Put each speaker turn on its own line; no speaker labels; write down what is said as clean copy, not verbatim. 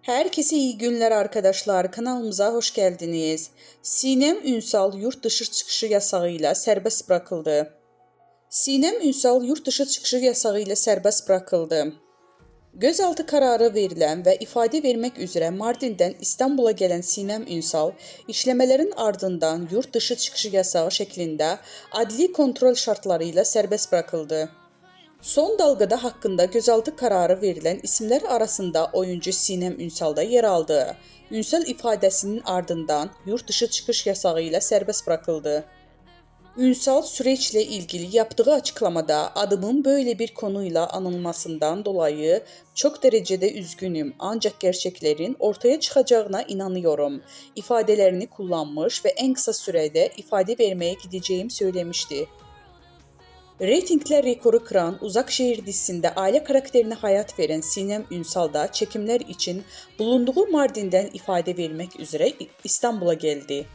Herkese iyi günler arkadaşlar. Kanalımıza hoş geldiniz. Sinem Ünsal yurt dışı çıkışı yasağıyla serbest bırakıldı. Sinem Ünsal yurt dışı çıkışı yasağıyla serbest bırakıldı. Gözaltı kararı verilen ve ifade vermek üzere Mardin'den İstanbul'a gelen Sinem Ünsal, işlemelerin ardından yurt dışı çıkışı yasağı şeklinde adli kontrol şartlarıyla serbest bırakıldı. Son dalgada hakkında gözaltı kararı verilen isimler arasında oyuncu Sinem Ünsal da yer aldı. Ünsal ifadesinin ardından yurt dışı çıkış yasağı ile serbest bırakıldı. Ünsal süreçle ilgili yaptığı açıklamada adımın böyle bir konuyla anılmasından dolayı çok derecede üzgünüm ancak gerçeklerin ortaya çıkacağına inanıyorum ifadelerini kullanmış ve en kısa sürede ifade vermeye gideceğim söylemişti. Reytingler rekoru kıran Uzak Şehir dizisinde aile karakterine hayat veren Sinem Ünsal da çekimler için bulunduğu Mardin'den ifade vermek üzere İstanbul'a geldi.